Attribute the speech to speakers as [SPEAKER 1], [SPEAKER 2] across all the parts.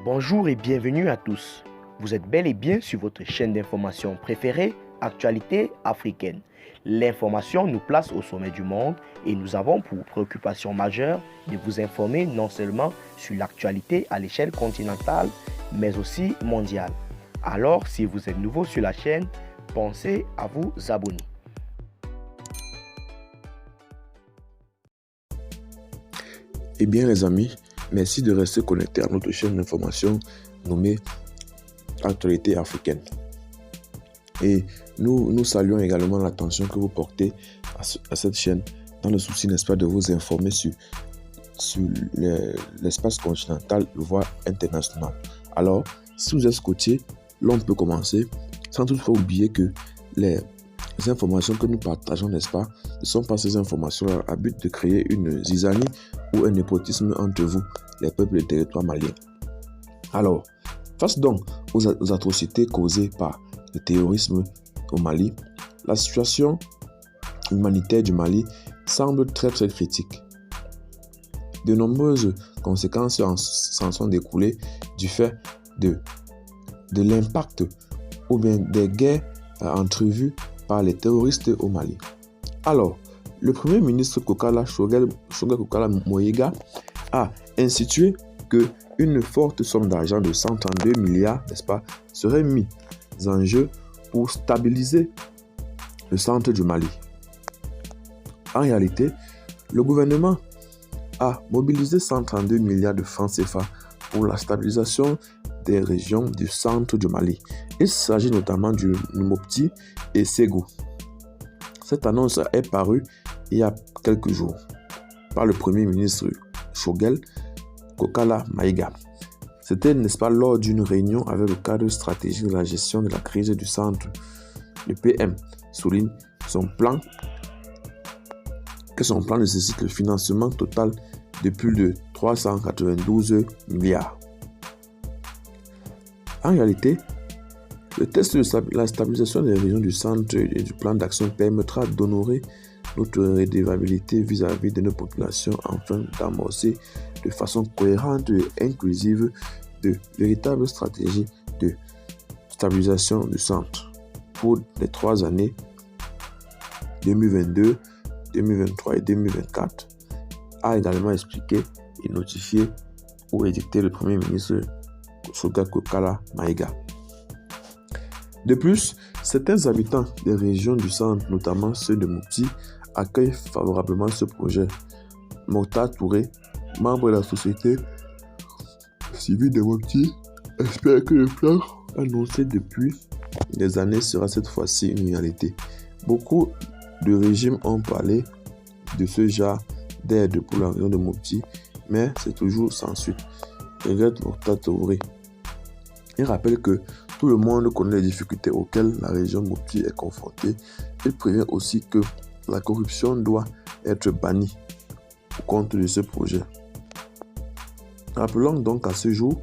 [SPEAKER 1] Bonjour et bienvenue à tous. Vous êtes bel et bien sur votre chaîne d'information préférée, Actualité africaine. L'information nous place au sommet du monde et nous avons pour préoccupation majeure de vous informer non seulement sur l'actualité à l'échelle continentale, mais aussi mondiale. Alors, si vous êtes nouveau sur la chaîne, pensez à vous abonner.
[SPEAKER 2] Eh bien les amis, merci de rester connectés à notre chaîne d'information nommée Actualité africaine. Et nous saluons également l'attention que vous portez à cette chaîne dans le souci, n'est-ce pas, de vous informer sur l'espace continental, voire international. Alors, si vous êtes scotché, l'on peut commencer sans toutefois oublier que les informations que nous partageons, n'est-ce pas, ne sont pas ces informations à but de créer une zizanie ou un népotisme entre vous, les peuples et territoires maliens. Alors, face donc aux atrocités causées par le terrorisme au Mali, la situation humanitaire du Mali semble très critique. De nombreuses conséquences s'en sont découlées du fait de l'impact ou bien des guerres entrevues par les terroristes au Mali. Alors, le Premier ministre Shoguel Kokala Moïga a institué qu'une forte somme d'argent de 132 milliards, n'est-ce pas, serait mise en jeu pour stabiliser le centre du Mali. En réalité, le gouvernement a mobilisé 132 milliards de francs CFA pour la stabilisation des régions du centre du Mali. Il s'agit notamment du Mopti et Ségou. Cette annonce est parue il y a quelques jours par le Premier ministre Shoguel Kokala Maïga. C'était, n'est-ce pas, lors d'une réunion avec le cadre stratégique de la gestion de la crise du centre. Le PM souligne que son plan nécessite le financement total de plus de 392 milliards. En réalité, le test de la stabilisation des régions du centre et du plan d'action permettra d'honorer notre redevabilité vis-à-vis de nos populations afin d'amorcer de façon cohérente et inclusive de véritables stratégies de stabilisation du centre pour les 3 années 2022, 2023 et 2024, a également expliqué et notifié ou édicté le Premier ministre Shoguel Kokala Maïga. De plus, certains habitants des régions du centre, notamment ceux de Mopti, accueillent favorablement ce projet. Mokhtar Touré, membre de la société civile de Mopti, espère que le plan annoncé depuis des années sera cette fois-ci une réalité. Beaucoup de régimes ont parlé de ce genre d'aide pour la région de Mopti, mais c'est toujours sans suite. Regrette Mokhtar Touré. Il rappelle que tout le monde connaît les difficultés auxquelles la région Mopti est confrontée. Il prévient aussi que la corruption doit être bannie au compte de ce projet. Rappelons donc qu'à ce jour,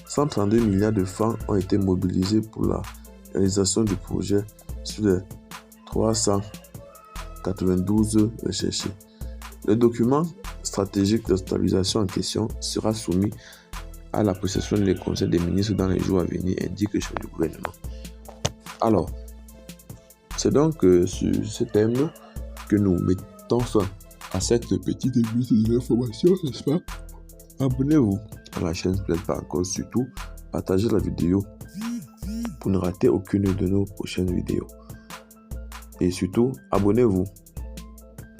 [SPEAKER 2] 132 milliards de francs ont été mobilisés pour la réalisation du projet sur les 392 recherchés. Le document stratégique de stabilisation en question sera soumis à l'appréciation du Conseil des ministres dans les jours à venir, indique le chef du gouvernement. Alors, c'est donc sur ce thème que nous mettons fin à cette petite émission de l'information, n'est-ce pas? Abonnez-vous à la chaîne si vous n'êtes pas encore, surtout partagez la vidéo pour ne rater aucune de nos prochaines vidéos. Et surtout, abonnez-vous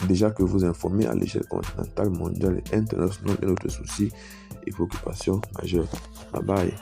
[SPEAKER 2] déjà que vous informez à l'échelle continentale, mondiale et internationale de notre souci et préoccupations majeures. Bye bye.